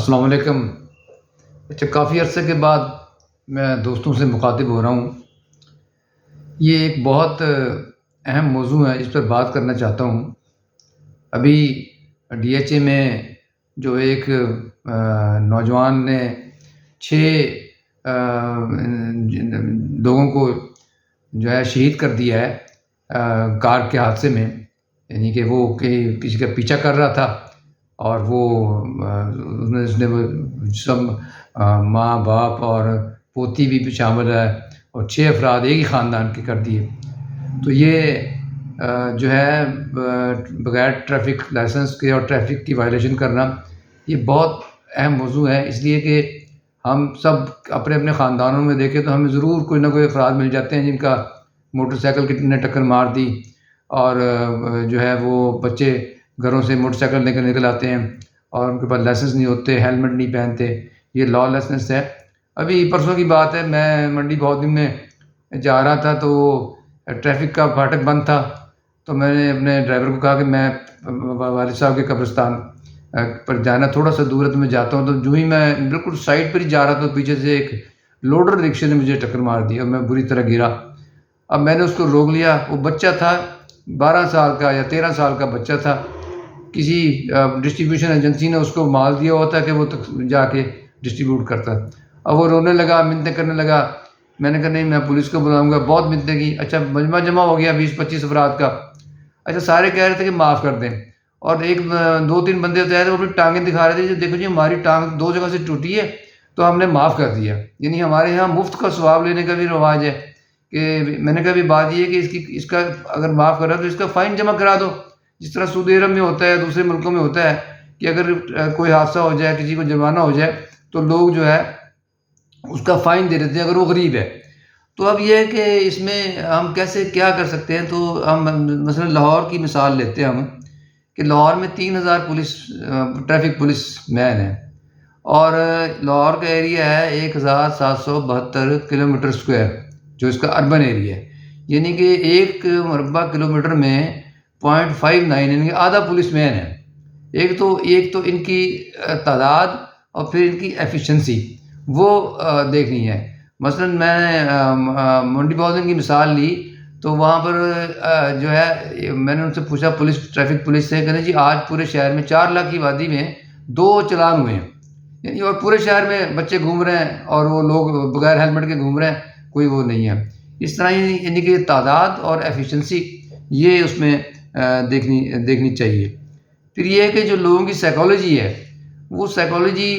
السلام علیکم۔ اچھا، کافی عرصے کے بعد میں دوستوں سے مخاطب ہو رہا ہوں۔ یہ ایک بہت اہم موضوع ہے جس پر بات کرنا چاہتا ہوں۔ ابھی ڈی ایچ اے میں جو ایک نوجوان نے 6 لوگوں کو جو ہے شہید کر دیا ہے کار کے حادثے میں، یعنی کہ وہ کسی کا پیچھا کر رہا تھا اور اس نے وہ سب ماں باپ اور پوتی بھی شامل ہے اور 6 افراد ایک ہی خاندان کے کر دیے۔ تو یہ جو ہے بغیر ٹریفک لائسنس کے اور ٹریفک کی وائلیشن کرنا یہ بہت اہم موضوع ہے، اس لیے کہ ہم سب اپنے اپنے خاندانوں میں دیکھیں تو ہمیں ضرور کوئی نہ کوئی افراد مل جاتے ہیں جن کا موٹر سائیکل نے ٹکر مار دی اور جو ہے وہ بچے گھروں سے موٹر سائیکل لے کر نکل آتے ہیں اور ان کے پاس لائسنس نہیں ہوتے، ہیلمٹ نہیں پہنتے، یہ لا لیسنس ہے۔ ابھی پرسوں کی بات ہے، میں منڈی بہت دن میں جا رہا تھا تو ٹریفک کا پھاٹک بند تھا، تو میں نے اپنے ڈرائیور کو کہا کہ میں والد صاحب کے قبرستان پر جانا تھوڑا سا دور ہے تو میں جاتا ہوں۔ تو جو ہی میں بالکل سائڈ پر ہی جا رہا تھا تو پیچھے سے ایک لوڈر رکشے نے مجھے ٹکر مار دی اور میں بری طرح گرا۔ اب میں نے اس کو روک لیا، وہ بچہ تھا 12 سال کا یا 13 سال کا بچہ تھا، کسی ڈسٹریبیوشن ایجنسی نے اس کو مال دیا ہوا تھا کہ وہ جا کے ڈسٹریبیوٹ کرتا۔ اب وہ رونے لگا، منتیں کرنے لگا۔ میں نے کہا نہیں، میں پولیس کو بلاؤں گا، بہت منتیں کی۔ اچھا، مجمع جمع ہو گیا 20-25 افراد کا۔ اچھا، سارے کہہ رہے تھے کہ معاف کر دیں، اور 2-3 بندے ہوتے ہیں وہ اپنی ٹانگیں دکھا رہے تھے، دیکھو جی ہماری ٹانگ 2 جگہ سے ٹوٹی ہے تو ہم نے معاف کر دیا۔ یعنی ہمارے یہاں مفت کا ثواب لینے کا بھی رواج ہے کہ میں نے کہا بھی بات یہ ہے کہ اس کا اگر معاف کرا تو اس کا فائن جمع کرا دو، جس طرح سعودی عرب میں ہوتا ہے، دوسرے ملکوں میں ہوتا ہے کہ اگر کوئی حادثہ ہو جائے، کسی کو جرمانہ ہو جائے تو لوگ جو ہے اس کا فائن دے دیتے ہیں اگر وہ غریب ہے۔ تو اب یہ ہے کہ اس میں ہم کیسے کیا کر سکتے ہیں، تو ہم مثلا لاہور کی مثال لیتے ہیں ہم کہ لاہور میں 3000 ٹریفک پولیس مین ہیں اور لاہور کا ایریا ہے 1772 کلومیٹر اسکوائر، جو اس کا اربن ایریا ہے، یعنی کہ 1 مربع کلومیٹر میں 0.59 یعنی کہ آدھا پولیس مین ہے۔ ایک تو ان کی تعداد اور پھر ان کی ایفیشنسی وہ دیکھنی ہے۔ مثلا میں نے منڈی بہت کی مثال لی تو وہاں پر جو ہے میں نے ان سے پوچھا ٹریفک پولیس سے، کہتے جی آج پورے شہر میں 4 لاکھ کی وادی میں 2 چلان ہوئے ہیں، یعنی اور پورے شہر میں بچے گھوم رہے ہیں اور وہ لوگ بغیر ہیلمٹ کے گھوم رہے ہیں، کوئی وہ نہیں ہے۔ اس طرح یعنی کہ تعداد اور ایفیشنسی یہ اس میں دیکھنی چاہیے۔ پھر یہ ہے کہ جو لوگوں کی سائیکالوجی ہے وہ سائیکالوجی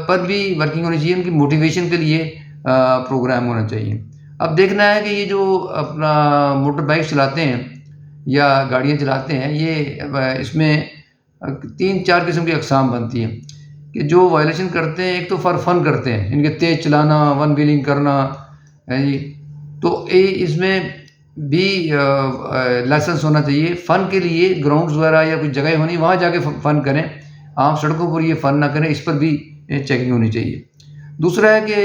پر بھی ورکنگ ہونی چاہیے، ان کی موٹیویشن کے لیے پروگرام ہونا چاہیے۔ اب دیکھنا ہے کہ یہ جو اپنا موٹر بائک چلاتے ہیں یا گاڑیاں چلاتے ہیں، یہ اس میں 3-4 قسم کی اقسام بنتی ہیں کہ جو وائلیشن کرتے ہیں، ایک تو فار فن کرتے ہیں، ان کے تیز چلانا، ون ویلنگ کرنا ہے جی، تو اس میں بھی لائسنس ہونا چاہیے۔ فن کے لیے گراؤنڈز وغیرہ یا کوئی جگہ ہونی، وہاں جا کے فن کریں، عام سڑکوں پر یہ فن نہ کریں، اس پر بھی چیکنگ ہونی چاہیے۔ دوسرا ہے کہ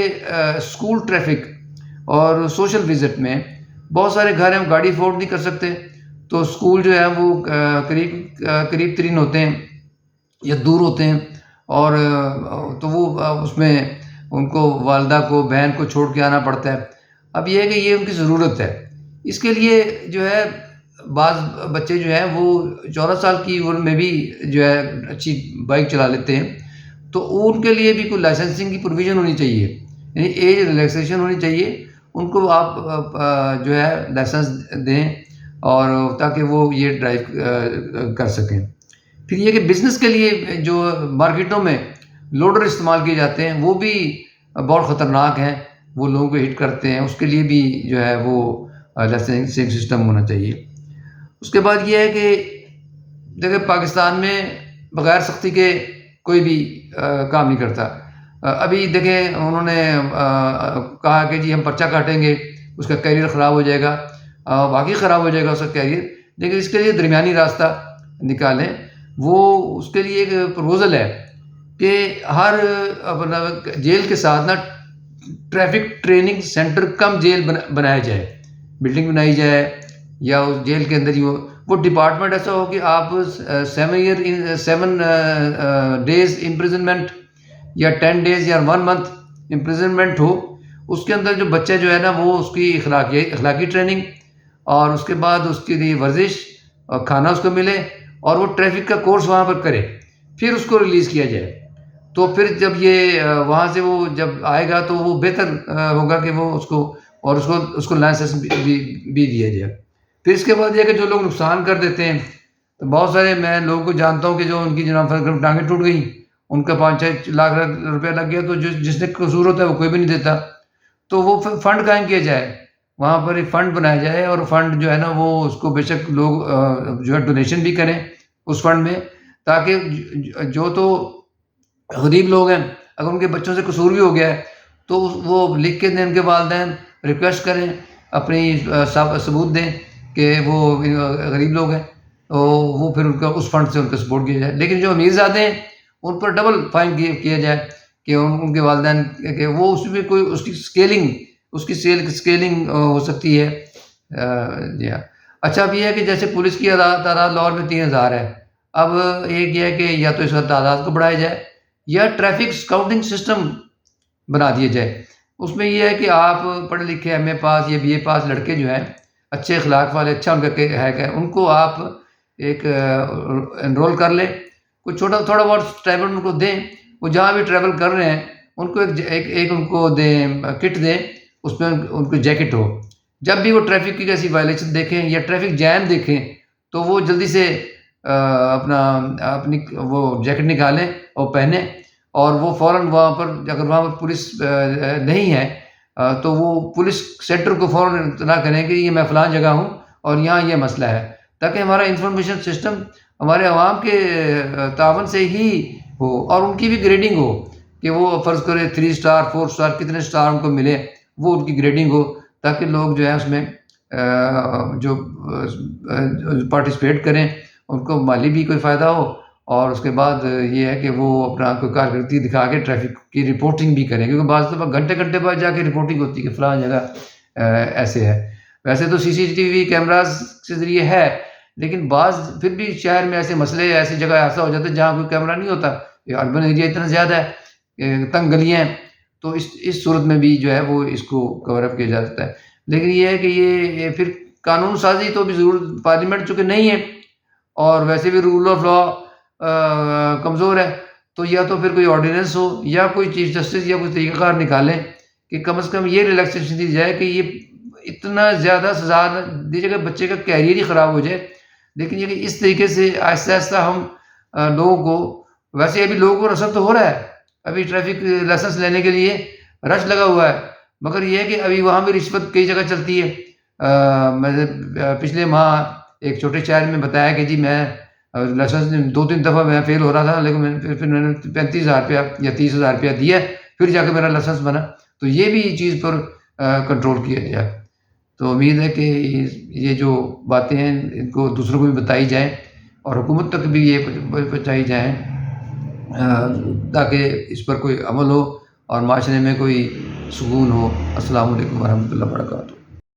اسکول ٹریفک اور سوشل وزٹ میں بہت سارے گھر ہیں، ہم گاڑی افورڈ نہیں کر سکتے، تو اسکول جو ہے وہ قریب ترین ہوتے ہیں یا دور ہوتے ہیں، اور تو وہ اس میں ان کو والدہ کو، بہن کو چھوڑ کے آنا پڑتا ہے۔ اب یہ ہے کہ یہ ان کی ضرورت ہے، اس کے لیے جو ہے بعض بچے جو ہیں وہ 14 سال کی عمر میں بھی جو ہے اچھی بائک چلا لیتے ہیں، تو ان کے لیے بھی کوئی لائسنسنگ کی پروویژن ہونی چاہیے، یعنی ایج ریلیکسیشن ہونی چاہیے، ان کو آپ جو ہے لائسنس دیں اور تاکہ وہ یہ ڈرائیو کر سکیں۔ پھر یہ کہ بزنس کے لیے جو مارکیٹوں میں لوڈر استعمال کیے جاتے ہیں وہ بھی بہت خطرناک ہیں، وہ لوگوں کو ہٹ کرتے ہیں، اس کے لیے بھی جو ہے وہ لائسنسنگ سسٹم ہونا چاہیے۔ اس کے بعد یہ ہے کہ دیکھیں پاکستان میں بغیر سختی کے کوئی بھی کام نہیں کرتا۔ ابھی دیکھیں انہوں نے کہا کہ جی ہم پرچہ کاٹیں گے، اس کا کیریئر خراب ہو جائے گا، واقعی خراب ہو جائے گا اس کا کیریئر، لیکن اس کے لیے درمیانی راستہ نکالیں۔ وہ اس کے لیے ایک پروپوزل ہے کہ ہر اپنا جیل کے ساتھ نا ٹریفک ٹریننگ سینٹر کم جیل بنایا جائے، بلڈنگ بنائی جائے، یا اس جیل کے اندر ہی وہ ڈپارٹمنٹ ایسا ہو کہ آپ 7 days امپریزنمنٹ یا 10 days یا 1 month امپریزنمنٹ ہو، اس کے اندر جو بچہ جو ہے نا وہ اس کی اخلاقی ٹریننگ، اور اس کے بعد اس کے لیے ورزش اور کھانا اس کو ملے، اور وہ ٹریفک کا کورس وہاں پر کرے، پھر اس کو ریلیز کیا جائے. تو پھر جب یہ وہاں سے وہ جب آئے گا تو وہ بہتر ہوگا کہ وہ اس کو لائسنس بھی دیا جائے. پھر اس کے بعد یہ کہ جو لوگ نقصان کر دیتے ہیں، تو بہت سارے میں لوگوں کو جانتا ہوں کہ جو ان کی جناب ٹانگیں ٹوٹ گئیں، ان کا 5-6 لاکھ روپیہ لگ گیا، تو جس نے قصور ہوتا ہے وہ کوئی بھی نہیں دیتا. تو وہ فنڈ قائم کیا جائے، وہاں پر ایک فنڈ بنایا جائے، اور فنڈ جو ہے نا وہ اس کو بے شک لوگ جو ہے ڈونیشن بھی کریں اس فنڈ میں، تاکہ جو تو غریب لوگ ہیں اگر ان کے بچوں سے قصور بھی ہو گیا ہے تو وہ لکھ کے دیں، ان کے والدین ریکویسٹ کریں، اپنی ثبوت دیں کہ وہ غریب لوگ ہیں، تو وہ پھر ان کا اس فنڈ سے ان کا سپورٹ کیا جائے. لیکن جو امیر زادے ہیں ان پر ڈبل فائن کیا جائے کہ ان کے والدین کہ وہ اس میں کوئی اس کی اسکیلنگ ہو سکتی ہے. جی ہاں. اچھا، اب یہ ہے کہ جیسے پولیس کی تعداد لاہور میں 3000 ہے. اب ایک یہ ہے کہ یا تو اس کا تعداد کو بڑھایا جائے یا ٹریفک سکاؤٹنگ سسٹم بنا دیا جائے. اس میں یہ ہے کہ آپ پڑھے لکھے ایم اے پاس یا بی اے پاس لڑکے جو ہیں، اچھے اخلاق والے، اچھا ان کا ہے کہ ان کو آپ ایک انرول کر لیں، کوئی تھوڑا بہت ٹریول ان کو دیں، وہ جہاں بھی ٹریول کر رہے ہیں ان کو ایک ان کو دیں، کٹ دیں، اس میں ان کو جیکٹ ہو. جب بھی وہ ٹریفک کی کیسی وائلیشن دیکھیں یا ٹریفک جیم دیکھیں تو وہ جلدی سے اپنی وہ جیکٹ نکالیں اور پہنیں، اور وہ فوراً وہاں پر اگر وہاں پر پولیس نہیں ہے تو وہ پولیس سینٹر کو فوراً اطلاع کریں کہ یہ میں فلاں جگہ ہوں اور یہاں یہ مسئلہ ہے، تاکہ ہمارا انفارمیشن سسٹم ہمارے عوام کے تعاون سے ہی ہو، اور ان کی بھی گریڈنگ ہو کہ وہ فرض کرے 3 اسٹار 4 اسٹار کتنے اسٹار ان کو ملے، وہ ان کی گریڈنگ ہو، تاکہ لوگ جو ہے اس میں جو پارٹیسپیٹ کریں ان کو مالی بھی کوئی فائدہ ہو، اور اس کے بعد یہ ہے کہ وہ اپنا کوئی کارکردگی دکھا کے ٹریفک کی رپورٹنگ بھی کریں، کیونکہ بعض دفعہ گھنٹے بعد جا کے رپورٹنگ ہوتی ہے کہ فلاں جگہ ایسے ہے. ویسے تو CCTV کیمراز کے ذریعے ہے، لیکن بعض پھر بھی شہر میں ایسے مسئلے، ایسی جگہ ایسا ہو جاتا ہے جہاں کوئی کیمرہ نہیں ہوتا، یہ اربن ایریا اتنا زیادہ ہے، تنگ گلیاں ہیں، تو اس صورت میں بھی جو ہے وہ اس کو کور اپ کیا جا سکتا ہے. لیکن یہ ہے کہ یہ پھر قانون سازی تو بھی ضرور پارلیمنٹ چونکہ نہیں ہے، اور ویسے بھی رول آف لا کمزور ہے، تو یا تو پھر کوئی آرڈیننس ہو یا کوئی چیف جسٹس یا کوئی طریقہ کار نکالیں کہ کم از کم یہ ریلیکسیشن دی جائے کہ یہ اتنا زیادہ سزا نہ دی جائے کہ بچے کا کیریئر ہی خراب ہو جائے. لیکن یہ کہ اس طریقے سے آہستہ آہستہ ہم لوگوں کو، ویسے ابھی لوگوں کو رسد تو ہو رہا ہے، ابھی ٹریفک لائسنس لینے کے لیے رش لگا ہوا ہے، مگر یہ ہے کہ ابھی وہاں بھی رشوت کئی جگہ چلتی ہے. میں نے پچھلے ماہ ایک چھوٹے شہر میں بتایا کہ جی میں لائسنس 2-3 دفعہ میں فیل ہو رہا تھا، لیکن پھر میں نے 35,000 روپیہ یا 30,000 روپیہ دیا پھر جا کے میرا لائسنس بنا. تو یہ بھی چیز پر کنٹرول کیا جائے. تو امید ہے کہ یہ جو باتیں ہیں ان کو دوسروں کو بھی بتائی جائیں اور حکومت تک بھی یہ پہنچائی جائیں، تاکہ اس پر کوئی عمل ہو اور معاشرے میں کوئی سکون ہو. السلام علیکم ورحمۃ اللہ وبرکاتہ.